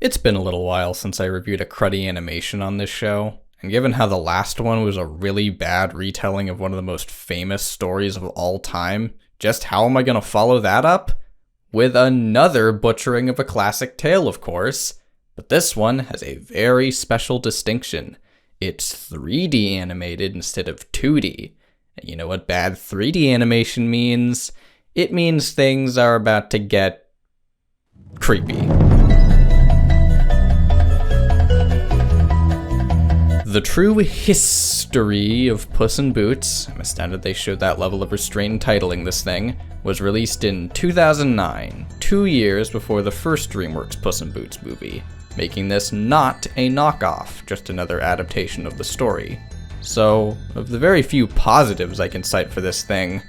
It's been a little while since I reviewed a cruddy animation on this show, and given how the last one was a really bad retelling of one of the most famous stories of all time, just how am I gonna follow that up? With another butchering of a classic tale, of course, but this one has a very special distinction. It's 3D animated instead of 2D. And you know what bad 3D animation means? It means things are about to get creepy. The true history of Puss in Boots, I'm astounded they showed that level of restraint in titling this thing, was released in 2009, 2 years before the first DreamWorks Puss in Boots movie, making this not a knockoff, just another adaptation of the story. So, of the very few positives I can cite for this thing,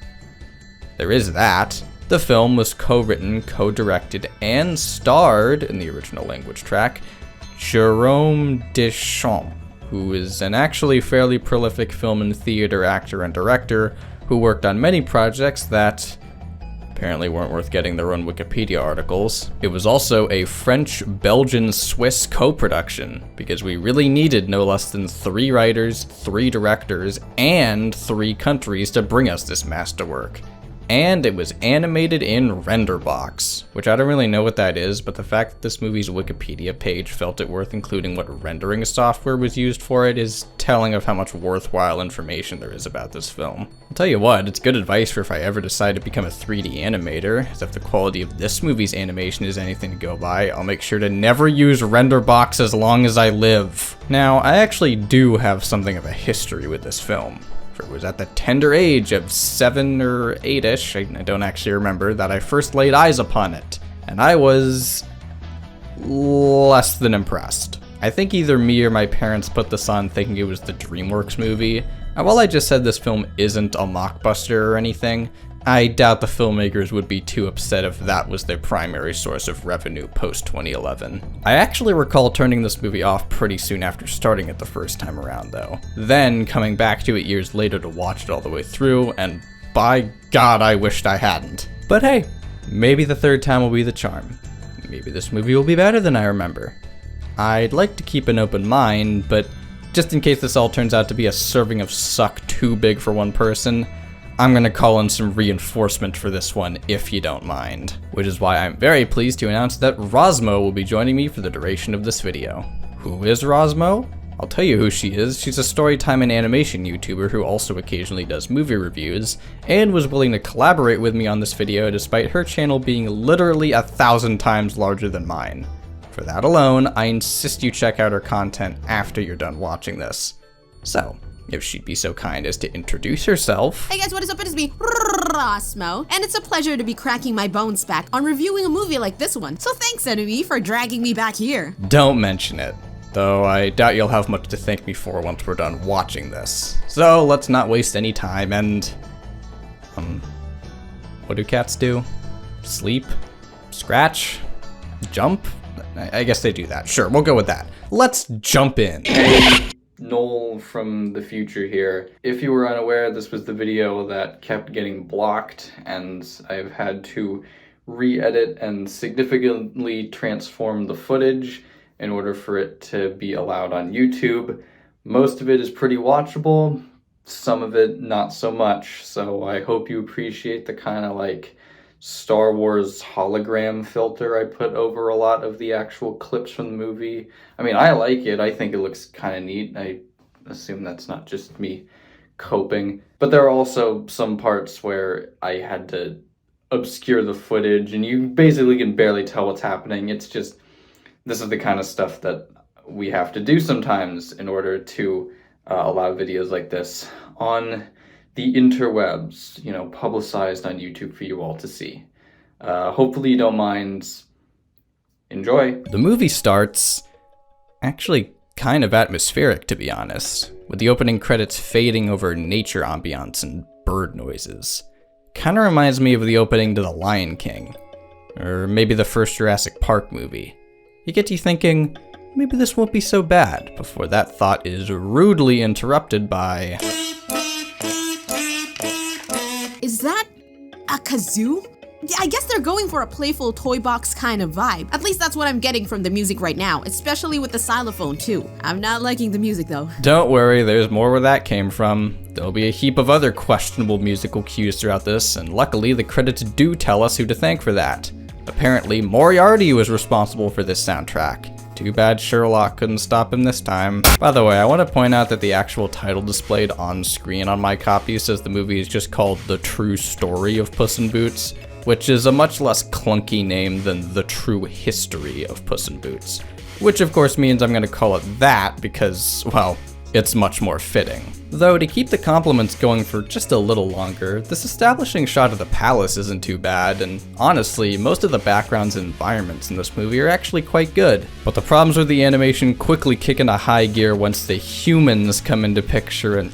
there is that. The film was co-written, co-directed, and starred, in the original language track, Jerome Deschamps, who is an actually fairly prolific film and theater actor and director who worked on many projects that apparently weren't worth getting their own Wikipedia articles. It was also a French-Belgian-Swiss co-production, because we really needed no less than 3 writers, 3 directors, and 3 countries to bring us this masterwork. And it was animated in Renderbox, which I don't really know what that is, but the fact that this movie's Wikipedia page felt it worth including what rendering software was used for it is telling of how much worthwhile information there is about this film. I'll tell you what, it's good advice for if I ever decide to become a 3D animator, as if the quality of this movie's animation is anything to go by, I'll make sure to never use Renderbox as long as I live. Now, I actually do have something of a history with this film. For it was at the tender age of 7 or 8-ish, I don't actually remember, that I first laid eyes upon it, and I was less than impressed. I think either me or my parents put this on thinking it was the DreamWorks movie, and while I just said this film isn't a mockbuster or anything, I doubt the filmmakers would be too upset if that was their primary source of revenue post-2011. I actually recall turning this movie off pretty soon after starting it the first time around, though. Then coming back to it years later to watch it all the way through, and by God, I wished I hadn't. But hey, maybe the third time will be the charm. Maybe this movie will be better than I remember. I'd like to keep an open mind, but just in case this all turns out to be a serving of suck too big for one person, I'm gonna call in some reinforcement for this one, if you don't mind. Which is why I'm very pleased to announce that Ros Mo will be joining me for the duration of this video. Who is Ros Mo? I'll tell you who she is. She's a storytime and animation YouTuber who also occasionally does movie reviews, and was willing to collaborate with me on this video despite her channel being literally 1,000 times larger than mine. For that alone, I insist you check out her content after you're done watching this. So, if she'd be so kind as to introduce herself. Hey guys, what is up? It is me, Ros Mo, and it's a pleasure to be cracking my bones back on reviewing a movie like this one. So thanks, EnnEmmEee, for dragging me back here. Don't mention it, though I doubt you'll have much to thank me for once we're done watching this. So let's not waste any time and... what do cats do? Sleep? Scratch? Jump? I guess they do that. Sure, we'll go with that. Let's jump in. Noel from the future here. If you were unaware, this was the video that kept getting blocked, and I've had to re-edit and significantly transform the footage in order for it to be allowed on YouTube. Most of it is pretty watchable, some of it not so much, so I hope you appreciate the kind of like Star Wars hologram filter I put over a lot of the actual clips from the movie. I mean, I like it. I think it looks kind of neat. I assume that's not just me coping. But there are also some parts where I had to obscure the footage, and you basically can barely tell what's happening. It's just, this is the kind of stuff that we have to do sometimes in order to allow videos like this on the interwebs, you know, publicized on YouTube for you all to see. Hopefully you don't mind. Enjoy. The movie starts actually kind of atmospheric, to be honest, with the opening credits fading over nature ambiance and bird noises. Kinda reminds me of the opening to The Lion King, or maybe the first Jurassic Park movie. You get you thinking, maybe this won't be so bad, before that thought is rudely interrupted by... Is that a kazoo? Yeah, I guess they're going for a playful toy box kind of vibe. At least that's what I'm getting from the music right now, especially with the xylophone too. I'm not liking the music though. Don't worry, there's more where that came from. There'll be a heap of other questionable musical cues throughout this, and luckily the credits do tell us who to thank for that. Apparently, Moriarty was responsible for this soundtrack. Too bad Sherlock couldn't stop him this time. By the way, I want to point out that the actual title displayed on screen on my copy says the movie is just called The True Story of Puss in Boots, which is a much less clunky name than The True History of Puss in Boots. Which of course means I'm going to call it that because, well, it's much more fitting. Though to keep the compliments going for just a little longer, this establishing shot of the palace isn't too bad, and honestly, most of the backgrounds and environments in this movie are actually quite good. But the problems with the animation quickly kick into high gear once the humans come into picture and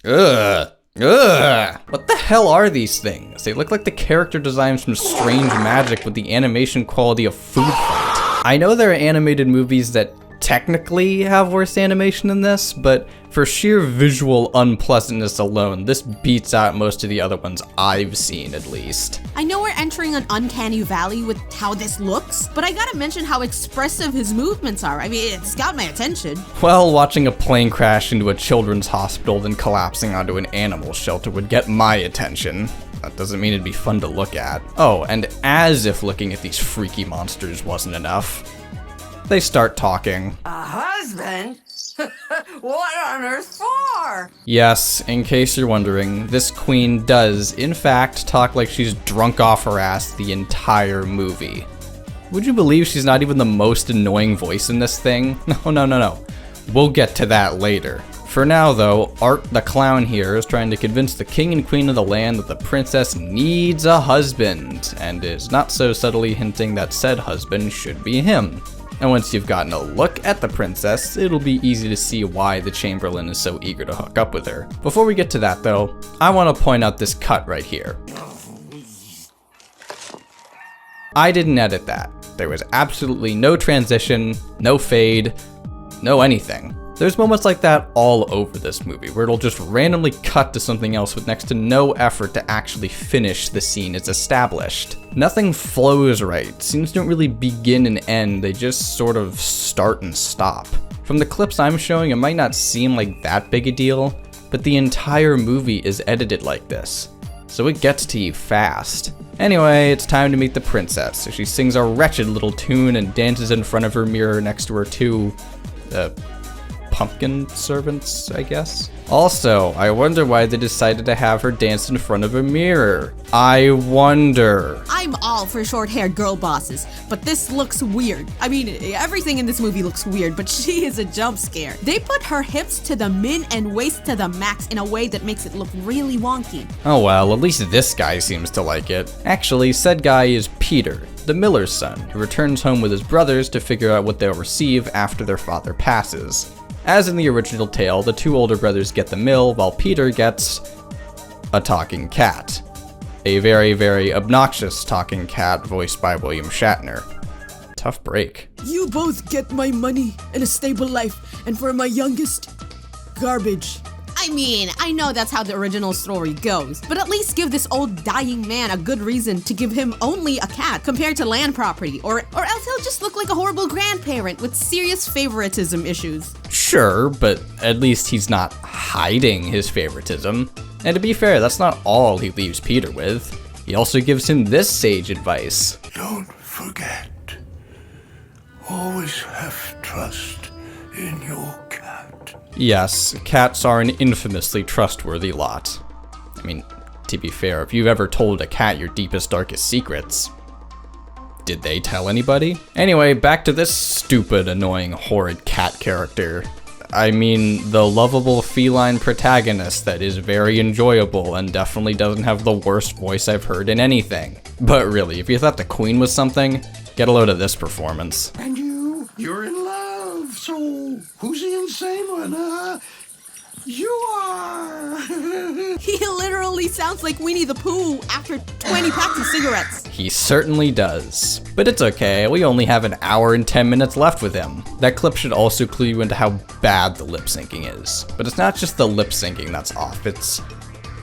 What the hell are these things? They look like the character designs from Strange Magic with the animation quality of Food Fight. I know there are animated movies that technically have worse animation than this, but for sheer visual unpleasantness alone, this beats out most of the other ones I've seen, at least. I know we're entering an uncanny valley with how this looks, but I gotta mention how expressive his movements are. I mean, it's got my attention. Well, watching a plane crash into a children's hospital then collapsing onto an animal shelter would get my attention. That doesn't mean it'd be fun to look at. Oh, and as if looking at these freaky monsters wasn't enough, they start talking. A husband? What on earth for? Yes, in case you're wondering, this queen does, in fact, talk like she's drunk off her ass the entire movie. Would you believe she's not even the most annoying voice in this thing? No. We'll get to that later. For now, though, Art the clown here is trying to convince the king and queen of the land that the princess needs a husband, and is not so subtly hinting that said husband should be him. And once you've gotten a look at the princess, it'll be easy to see why the Chamberlain is so eager to hook up with her. Before we get to that though, I want to point out this cut right here. I didn't edit that. There was absolutely no transition, no fade, no anything. There's moments like that all over this movie, where it'll just randomly cut to something else with next to no effort to actually finish the scene it's established. Nothing flows right, scenes don't really begin and end, they just sort of start and stop. From the clips I'm showing, it might not seem like that big a deal, but the entire movie is edited like this, so it gets to you fast. Anyway, it's time to meet the princess, so she sings a wretched little tune and dances in front of her mirror next to her two, pumpkin servants, I guess? Also, I wonder why they decided to have her dance in front of a mirror. I wonder. I'm all for short-haired girl bosses, but this looks weird. I mean, everything in this movie looks weird, but she is a jump scare. They put her hips to the min and waist to the max in a way that makes it look really wonky. Oh well, at least this guy seems to like it. Actually, said guy is Peter, the miller's son, who returns home with his brothers to figure out what they'll receive after their father passes. As in the original tale, the two older brothers get the mill, while Peter gets a talking cat. A very, very obnoxious talking cat voiced by William Shatner. Tough break. You both get my money and a stable life, and for my youngest, garbage. I mean, I know that's how the original story goes, but at least give this old dying man a good reason to give him only a cat compared to land property, or else he'll just look like a horrible grandparent with serious favoritism issues. Sure, but at least he's not hiding his favoritism. And to be fair, that's not all he leaves Peter with. He also gives him this sage advice. Don't forget, always have trust in your cat. Yes, cats are an infamously trustworthy lot. I mean, to be fair, if you've ever told a cat your deepest, darkest secrets, did they tell anybody? Anyway, back to this stupid, annoying, horrid cat character. I mean, the lovable feline protagonist that is very enjoyable and definitely doesn't have the worst voice I've heard in anything. But really, if you thought the Queen was something, get a load of this performance. And you're in love, so who's the insane one, You are! He literally sounds like Winnie the Pooh after 20 packs of cigarettes. He certainly does. But it's okay, we only have an hour and 10 minutes left with him. That clip should also clue you into how bad the lip syncing is. But it's not just the lip syncing that's off, it's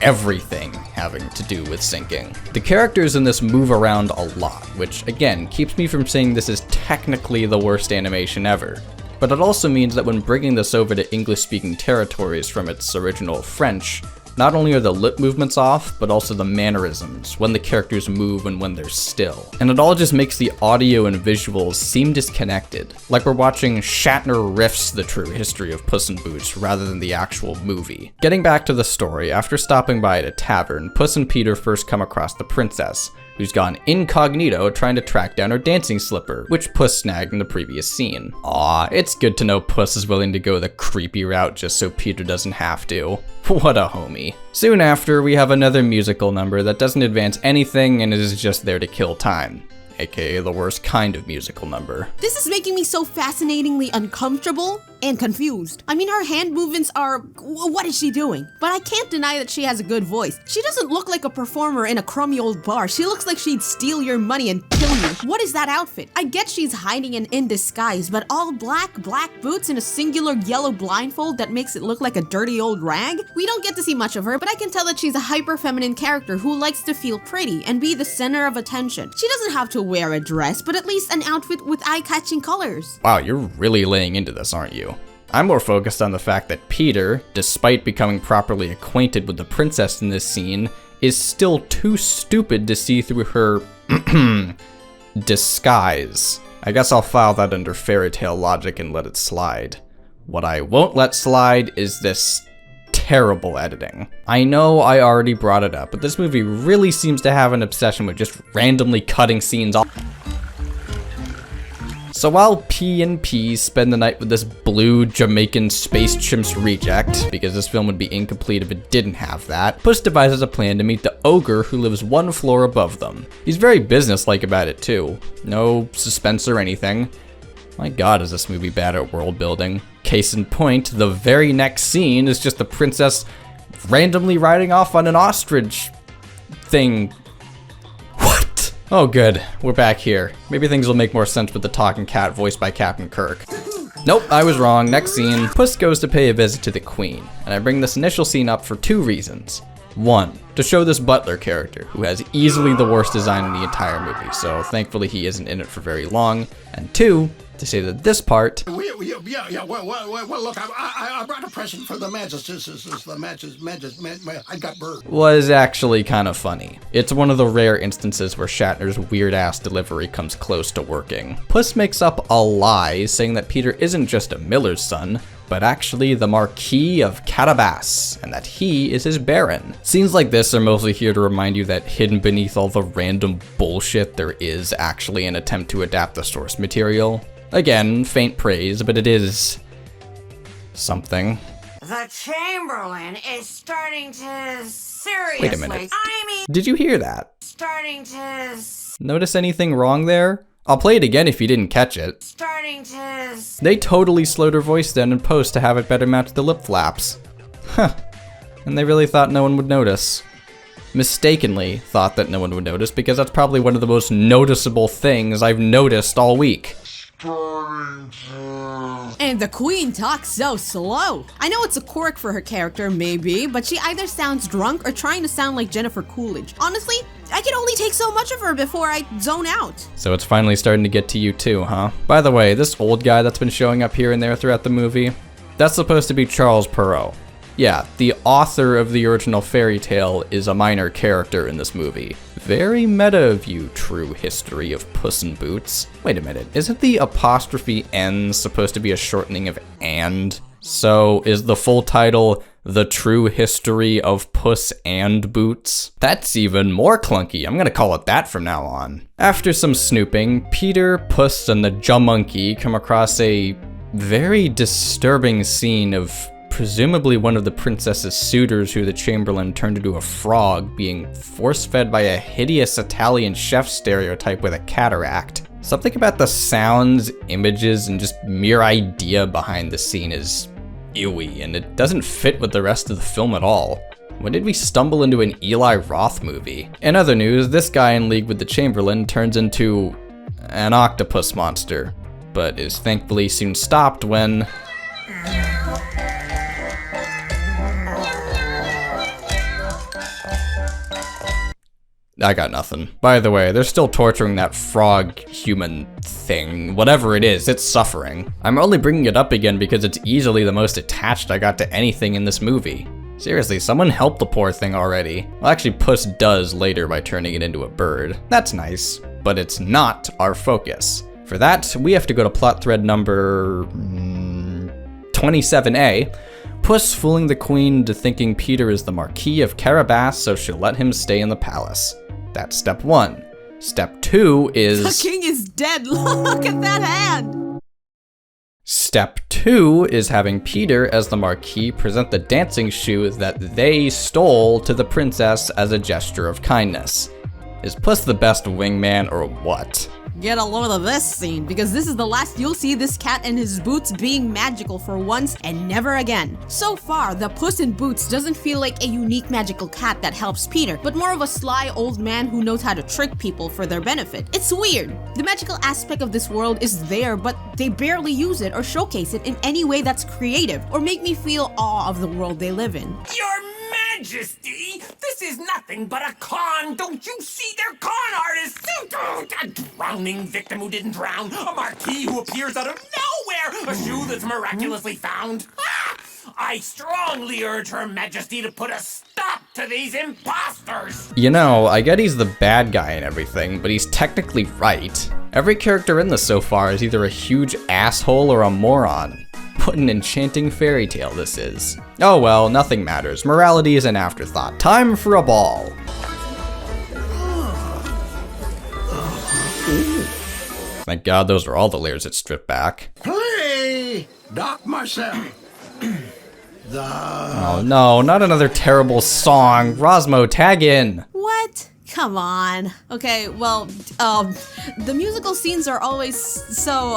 everything having to do with sinking. The characters in this move around a lot, which again keeps me from saying this is technically the worst animation ever. But it also means that when bringing this over to English-speaking territories from its original French, not only are the lip movements off, but also the mannerisms, when the characters move and when they're still. And it all just makes the audio and visuals seem disconnected, like we're watching Shatner riffs the true history of Puss in Boots rather than the actual movie. Getting back to the story, after stopping by at a tavern, Puss and Peter first come across the princess, who's gone incognito trying to track down her dancing slipper, which Puss snagged in the previous scene. Aw, it's good to know Puss is willing to go the creepy route just so Peter doesn't have to. What a homie. Soon after, we have another musical number that doesn't advance anything and is just there to kill time, aka the worst kind of musical number. This is making me so fascinatingly uncomfortable and confused. I mean, her hand movements are... what is she doing? But I can't deny that she has a good voice. She doesn't look like a performer in a crummy old bar. She looks like she'd steal your money and kill you. What is that outfit? I get she's hiding in disguise, but all black boots and a singular yellow blindfold that makes it look like a dirty old rag? We don't get to see much of her, but I can tell that she's a hyper-feminine character who likes to feel pretty and be the center of attention. She doesn't have to wear a dress, but at least an outfit with eye-catching colors. Wow, you're really laying into this, aren't you? I'm more focused on the fact that Peter, despite becoming properly acquainted with the princess in this scene, is still too stupid to see through her disguise. I guess I'll file that under fairy tale logic and let it slide. What I won't let slide is this terrible editing. I know I already brought it up, but this movie really seems to have an obsession with just randomly cutting scenes off. So while P and P spend the night with this blue Jamaican space chimps reject, because this film would be incomplete if it didn't have that, Puss devises a plan to meet the ogre who lives one floor above them. He's very businesslike about it too. No suspense or anything. My god, is this movie bad at world building. Case in point, the very next scene is just the princess randomly riding off on an ostrich thing. Oh good, we're back here. Maybe things will make more sense with the talking cat voiced by Captain Kirk. Nope, I was wrong. Next scene, Puss goes to pay a visit to the Queen, and I bring this initial scene up for two reasons. One, to show this butler character, who has easily the worst design in the entire movie, so thankfully he isn't in it for very long. And two, to say that this part... Well, look, I brought a present for the I got bird. ...was actually kind of funny. It's one of the rare instances where Shatner's weird-ass delivery comes close to working. Puss makes up a lie, saying that Peter isn't just a miller's son, but actually the Marquis of Carabas, and that he is his baron. Scenes like this are mostly here to remind you that hidden beneath all the random bullshit there is actually an attempt to adapt the source material. Again, faint praise, but it is... something. The Chamberlain is starting to seriously... Wait a minute. Did you hear that? Starting to... Notice anything wrong there? I'll play it again if you didn't catch it. Starting to... They totally slowed her voice down in post to have it better match the lip flaps. Huh. And they really thought no one would notice. Mistakenly thought that no one would notice because that's probably one of the most noticeable things I've noticed all week. And the Queen talks so slow. I know it's a quirk for her character, maybe, but she either sounds drunk or trying to sound like Jennifer Coolidge. Honestly, I can only take so much of her before I zone out. So it's finally starting to get to you too, huh? By the way, this old guy that's been showing up here and there throughout the movie, that's supposed to be Charles Perrault. Yeah, the author of the original fairy tale is a minor character in this movie. Very meta of you, true history of Puss in Boots. Wait a minute, isn't the apostrophe N supposed to be a shortening of and? So is the full title The True History of Puss and Boots? That's even more clunky. I'm gonna call it that from now on. After some snooping, Peter, Puss, and the Jamonkey come across a very disturbing scene of presumably one of the princess's suitors who the Chamberlain turned into a frog, being force-fed by a hideous Italian chef stereotype with a cataract. Something about the sounds, images, and just mere idea behind the scene is ewy, and it doesn't fit with the rest of the film at all. When did we stumble into an Eli Roth movie? In other news, this guy in league with the Chamberlain turns into an octopus monster, but is thankfully soon stopped when... I got nothing. By the way, they're still torturing that frog human thing. Whatever it is, it's suffering. I'm only bringing it up again because it's easily the most attached I got to anything in this movie. Seriously, someone help the poor thing already. Well, actually, Puss does later by turning it into a bird. That's nice, but it's not our focus. For that, we have to go to plot thread number 27A. Puss fooling the queen into thinking Peter is the Marquis of Carabas, so she'll let him stay in the palace. That's step 1. Step 2 is... The king is dead. Look at that hand. Step 2 is having Peter as the Marquis present the dancing shoe that they stole to the princess as a gesture of kindness. Is Puss the best wingman or what? Get a load of this scene, because this is the last you'll see this cat and his boots being magical for once and never again. So far, the Puss in Boots doesn't feel like a unique magical cat that helps Peter, but more of a sly old man who knows how to trick people for their benefit. It's weird. The magical aspect of this world is there, but they barely use it or showcase it in any way that's creative or make me feel awe of the world they live in. Your Majesty, this is nothing but a con. Don't you see they're con artists? A drowning victim who didn't drown, a marquis who appears out of nowhere, a shoe that's miraculously found. I strongly urge Her Majesty to put a stop to these imposters. You know, I get he's the bad guy and everything, but he's technically right. Every character in this so far is either a huge asshole or a moron. What an enchanting fairy tale this is. Oh well, nothing matters. Morality is an afterthought. Time for a ball. Thank God those are all the layers it stripped back. Play, Doc Marcel. Oh no, not another terrible song. Ros Mo, tag in. What? Come on. Okay, well, the musical scenes are always so,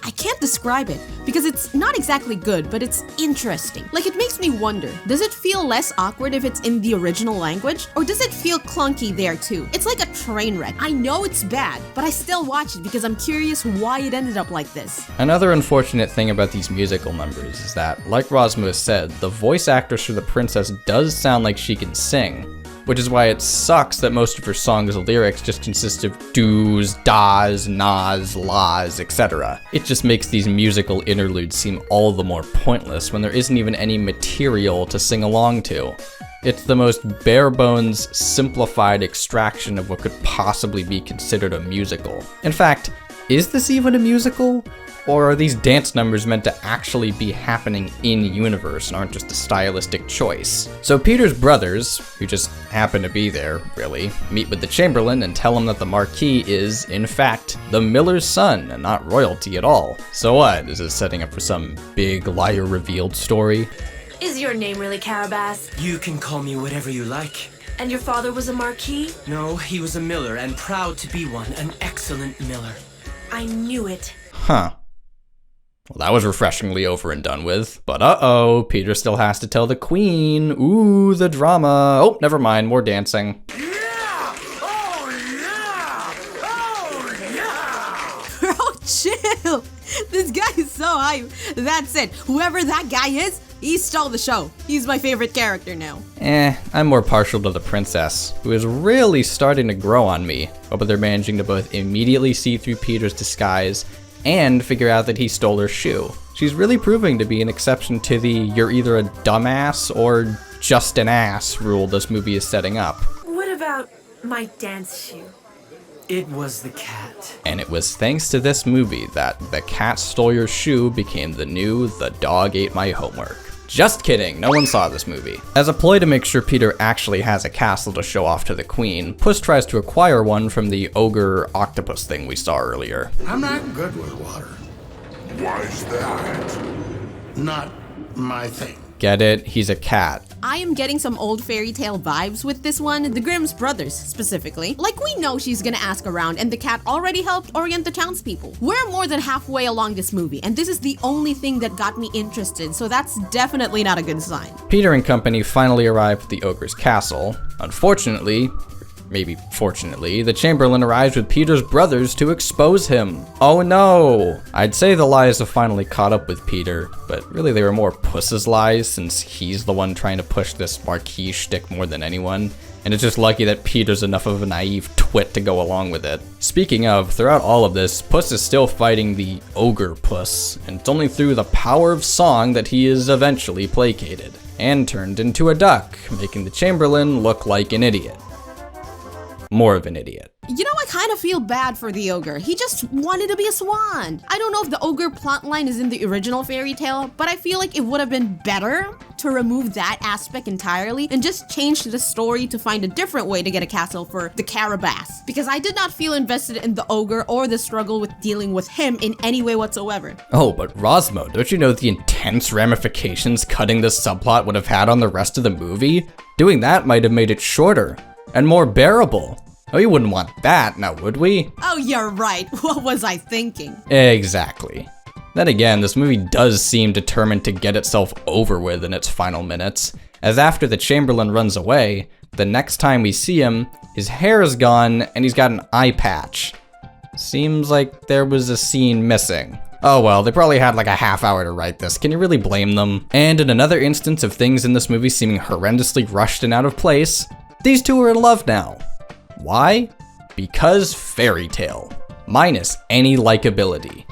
I can't describe it because it's not exactly good, but it's interesting. Like, it makes me wonder, does it feel less awkward if it's in the original language? Or does it feel clunky there too? It's like a train wreck. I know it's bad, but I still watch it because I'm curious why it ended up like this. Another unfortunate thing about these musical numbers is that, like Ros Mo said, the voice actress for the princess does sound like she can sing. Which is why it sucks that most of her songs' lyrics just consist of do's, da's, na's, la's, etc. It just makes these musical interludes seem all the more pointless when there isn't even any material to sing along to. It's the most bare-bones, simplified extraction of what could possibly be considered a musical. In fact, is this even a musical? Or are these dance numbers meant to actually be happening in-universe and aren't just a stylistic choice? So Peter's brothers, who just happen to be there, really, meet with the Chamberlain and tell him that the Marquis is, in fact, the miller's son and not royalty at all. So what, is this setting up for some big liar revealed story? Is your name really Carabas? You can call me whatever you like. And your father was a marquis? No, he was a miller and proud to be one, an excellent miller. I knew it. Huh. Well, that was refreshingly over and done with, but uh-oh, Peter still has to tell the queen. Ooh, the drama. Oh, never mind, more dancing. Yeah! Oh, yeah! Oh, yeah! Bro, chill. This guy is so hype. That's it. Whoever that guy is, he stole the show. He's my favorite character now. I'm more partial to the princess, who is really starting to grow on me, but they're managing to both immediately see through Peter's disguise and figure out that he stole her shoe. She's really proving to be an exception to the you're either a dumbass or just an ass rule this movie is setting up. What about my dance shoe? It was the cat. And it was thanks to this movie that the cat stole your shoe became the new the dog ate my homework. Just kidding, no one saw this movie. As a ploy to make sure Peter actually has a castle to show off to the queen, Puss tries to acquire one from the ogre octopus thing we saw earlier. I'm not good with water. Why's that? Not my thing. Get it? He's a cat. I am getting some old fairy tale vibes with this one, the Grimm's brothers specifically. Like, we know she's gonna ask around and the cat already helped orient the townspeople. We're more than halfway along this movie and this is the only thing that got me interested, so that's definitely not a good sign. Peter and company finally arrive at the ogre's castle. Unfortunately, maybe fortunately, the Chamberlain arrives with Peter's brothers to expose him. Oh no! I'd say the lies have finally caught up with Peter, but really they were more Puss's lies since he's the one trying to push this Marquis shtick more than anyone. and it's just lucky that Peter's enough of a naive twit to go along with it. Speaking of, throughout all of this, Puss is still fighting the ogre Puss, and it's only through the power of song that he is eventually placated, and turned into a duck, making the Chamberlain look like an idiot. More of an idiot. You know, I kind of feel bad for the ogre. He just wanted to be a swan. I don't know if the ogre plotline is in the original fairy tale, but I feel like it would have been better to remove that aspect entirely and just change the story to find a different way to get a castle for the Carabas. Because I did not feel invested in the ogre or the struggle with dealing with him in any way whatsoever. Oh, but Ros Mo, don't you know the intense ramifications cutting this subplot would have had on the rest of the movie? Doing that might have made it shorter and more bearable. Oh, you wouldn't want that, now would we? Oh, you're right. What was I thinking? Exactly. Then again, this movie does seem determined to get itself over with in its final minutes, as after the Chamberlain runs away, the next time we see him, his hair is gone and he's got an eye patch. Seems like there was a scene missing. Oh well, they probably had like a half hour to write this. Can you really blame them? And in another instance of things in this movie seeming horrendously rushed and out of place, these two are in love now. Why? Because fairy tale, minus any likability.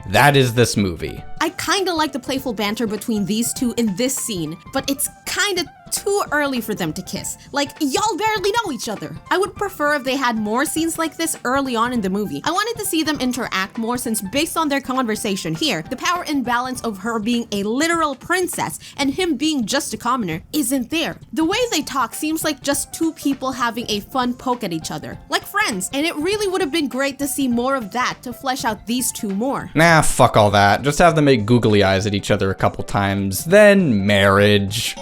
That is this movie. I kinda like the playful banter between these two in this scene, but it's kinda too early for them to kiss. Like, y'all barely know each other. I would prefer if they had more scenes like this early on in the movie. I wanted to see them interact more since based on their conversation here, the power imbalance of her being a literal princess and him being just a commoner isn't there. The way they talk seems like just two people having a fun poke at each other, like friends, and it really would have been great to see more of that to flesh out these two more. Nah, fuck all that. Just have them make googly eyes at each other a couple times, then marriage.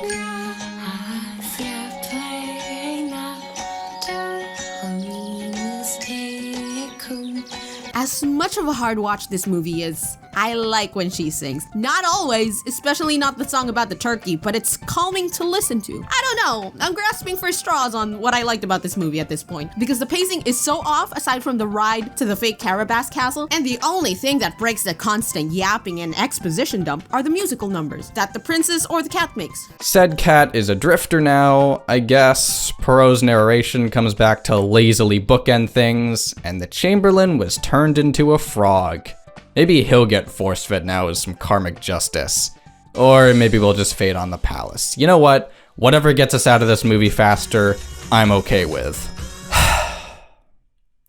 As much of a hard watch this movie is, I like when she sings. Not always, especially not the song about the turkey, but it's calming to listen to. I don't know, I'm grasping for straws on what I liked about this movie at this point, because the pacing is so off aside from the ride to the fake Carabas castle, and the only thing that breaks the constant yapping and exposition dump are the musical numbers that the princess or the cat makes. Said cat is a drifter now, I guess. Perrault's narration comes back to lazily bookend things, and the Chamberlain was turned into a frog. Maybe he'll get force-fed now as some karmic justice. Or maybe we'll just fade on the palace. You know what? Whatever gets us out of this movie faster, I'm okay with.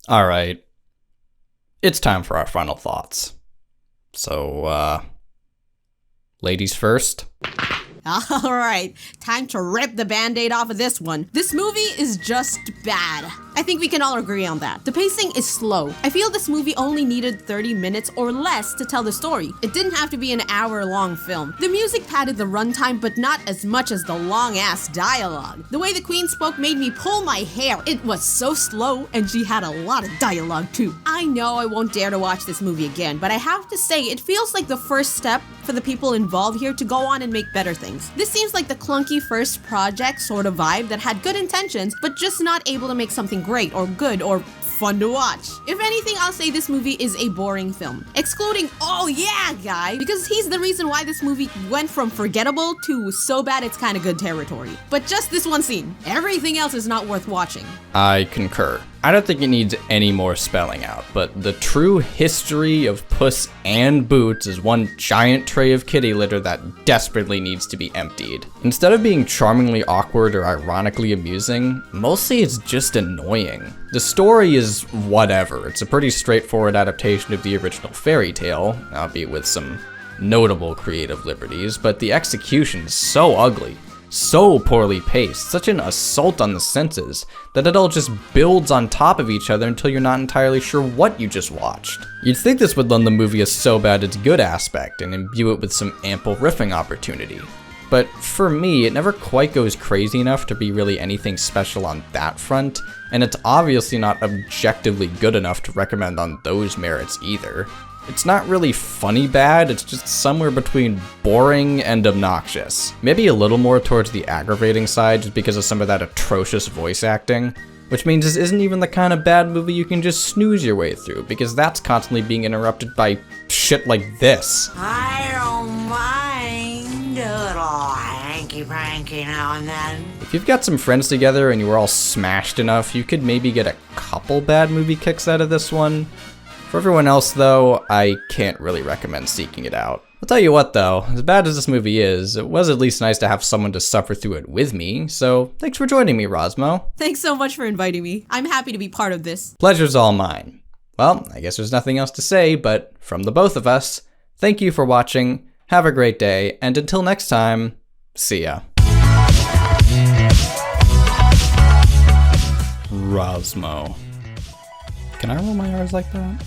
Alright. It's time for our final thoughts. So, ladies first. Alright, time to rip the band-aid off of this one. This movie is just bad. I think we can all agree on that. The pacing is slow. I feel this movie only needed 30 minutes or less to tell the story. It didn't have to be an hour-long film. The music padded the runtime, but not as much as the long-ass dialogue. The way the queen spoke made me pull my hair. It was so slow, and she had a lot of dialogue too. I know I won't dare to watch this movie again, but I have to say, it feels like the first step for the people involved here to go on and make better things. This seems like the clunky first project sort of vibe that had good intentions, but just not able to make something great or good or fun to watch. If anything, I'll say this movie is a boring film. Excluding Oh Yeah Guy, because he's the reason why this movie went from forgettable to so bad it's kinda good territory. But just this one scene. Everything else is not worth watching. I concur. I don't think it needs any more spelling out, but the true history of Puss and Boots is one giant tray of kitty litter that desperately needs to be emptied. Instead of being charmingly awkward or ironically amusing, mostly it's just annoying. The story is whatever. It's a pretty straightforward adaptation of the original fairy tale, albeit with some notable creative liberties, but the execution is so ugly. So poorly paced, such an assault on the senses, that it all just builds on top of each other until you're not entirely sure what you just watched. You'd think this would lend the movie a so bad it's good aspect and imbue it with some ample riffing opportunity. But for me, it never quite goes crazy enough to be really anything special on that front, and it's obviously not objectively good enough to recommend on those merits either. It's not really funny bad, it's just somewhere between boring and obnoxious. Maybe a little more towards the aggravating side just because of some of that atrocious voice acting, which means this isn't even the kind of bad movie you can just snooze your way through, because that's constantly being interrupted by shit like this. I don't mind a little hanky-panky now and then. If you've got some friends together and you were all smashed enough, you could maybe get a couple bad movie kicks out of this one. For everyone else though, I can't really recommend seeking it out. I'll tell you what though, as bad as this movie is, it was at least nice to have someone to suffer through it with me, so thanks for joining me, Ros Mo. Thanks so much for inviting me. I'm happy to be part of this. Pleasure's all mine. Well, I guess there's nothing else to say, but from the both of us, thank you for watching, have a great day, and until next time, see ya. Ros Mo. Can I roll my R's like that?